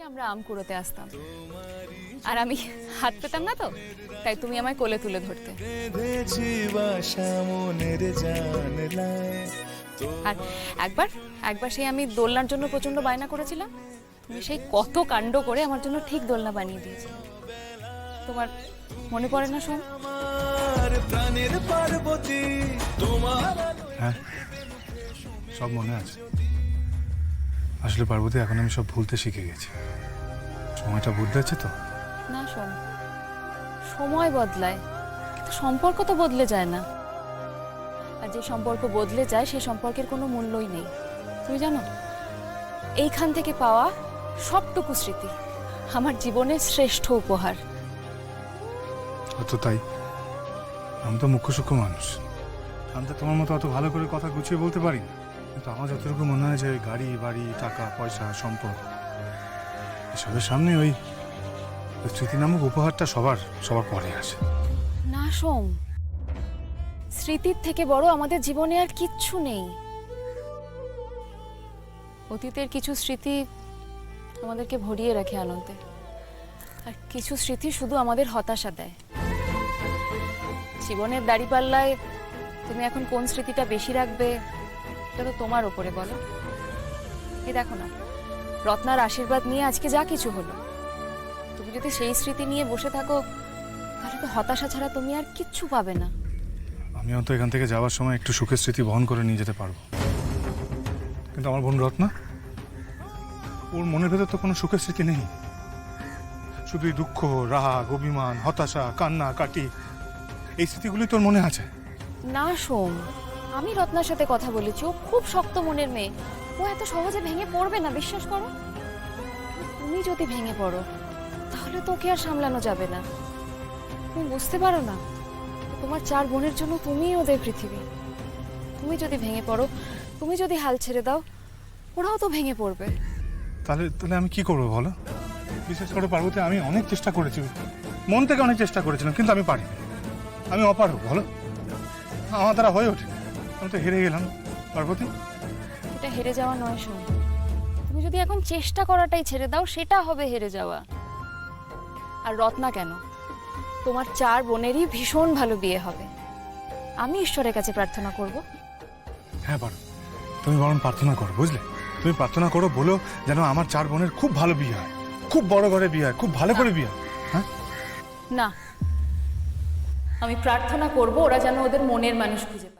আমরা আম কুড়োতে আসতাম, আর আমি হাত পেতাম না, তো তাই তুমি আমায় কোলে তুলে ধরতে। আর একবার একবার সেই আমি দোলনার জন্য প্রচন্ড বায়না করেছিলাম, তুমি সেই কত কাণ্ড করে আমার জন্য ঠিক দোলনা বানিয়ে দিয়েছিলে। তোমার মনে পড়ে না শোন? হ্যাঁ, সব মনে আছে। আসলে পার্বতী, এখন আমি সব ভুলতে শিখে গেছি। সময়টা বদলেছে তো। না শোন, সময় বদলায় কিন্তু সম্পর্ক তো বদলে যায় না। আর যে সম্পর্ক বদলে যায় সেই সম্পর্কের কোনো মূল্যই নেই। তুমি জানো, এইখান থেকে পাওয়া সবটুকু স্মৃতি আমার জীবনের শ্রেষ্ঠ উপহার। হয়তো তাই। আমি তো মুখ্য সূক্ষ্ম মানুষ, আমি তো তোমার মতো অত ভালো করে কথা গুছিয়ে বলতে পারি না। কিন্তু আমার যতটুকু মনে হয় যে গাড়ি বাড়ি টাকা পয়সা সম্পদ এসবের সামনে ওই স্মৃতি নামক উপহারটা সবার সবার পরে আসে। না সোম, স্মৃতির থেকে বড় আমাদের জীবনে আর কিচ্ছু নেই। অতীতের কিছু স্মৃতি আমাদেরকে ভরিয়ে রাখে আনন্দে, আর কিছু স্মৃতি শুধু আমাদের হতাশা দেয়। জীবনের দাড়িপাল্লায় তুমি এখন কোন স্মৃতিটা বেশি রাখবে এটা তো তোমার ওপরে, বলো। এই দেখো না, রত্নার আশীর্বাদ নিয়ে আজকে যা কিছু হলো, তুমি যদি সেই স্মৃতি নিয়ে বসে থাকো তাহলে তো হতাশা ছাড়া তুমি আর কিচ্ছু পাবে না। আমিও তো এখান থেকে যাওয়ার সময় একটু সুখের স্মৃতি বহন করে নিয়ে যেতে পারবো, কিন্তু আমার বোন রত্না, ওর মনের ভেতর তো কোনো সুখের স্মৃতি নেই। শুধুই দুঃখ, রাগ, অভিমান, হতাশা, কান্না কাটি, এই স্মৃতিগুলি তোর মনে আছে। না সোম, আমি রত্নার সাথে কথা বলেছি, ও খুব শক্ত মনের মেয়ে, ও এত সহজে ভেঙে পড়বে না, বিশ্বাস করো। তুমি যদি ভেঙে পড়ো তাহলে তো ওকে আর সামলানো যাবে না। তুমি বুঝতে পারো না, তোমার 4 বোনের জন্য তুমিই ওদের পৃথিবী। তুমি যদি ভেঙে পড়ো, তুমি যদি হাল ছেড়ে দাও, ওরাও তো ভেঙে পড়বে। তাহলে তাহলে আমি কি করবো বলো? বিশেষ করে পার্বতী, আমি অনেক চেষ্টা করেছি, মন থেকে অনেক চেষ্টা করেছিলাম, কিন্তু আমি পারিনি। আমি অপারগ, বলো। আমার দ্বারা হয়ে ওঠে, আমি তো হেরে গেলাম পার্বতী। এটা হেরে যাওয়া নয় সোম, তুমি যদি এখন চেষ্টা করাটাই ছেড়ে দাও সেটা হবে হেরে যাওয়া। আর রত্না কেন, তোমার 4 বোনেরই ভীষণ ভালো বিয়ে হবে। আমি ঈশ্বরের কাছে প্রার্থনা করব। হ্যাঁ পারো, তুমি বরং প্রার্থনা করো, বুঝলে? তুমি প্রার্থনা করো, বলো যেন আমার 4 বোনের খুব ভালো বিয়ে হয়, খুব বড় ঘরে বিয়ে হয়, খুব ভালো করে বিয়ে হয়। হ্যাঁ না, আমি প্রার্থনা করব ওরা যেন ওদের মনের মানুষ খুঁজে পায়।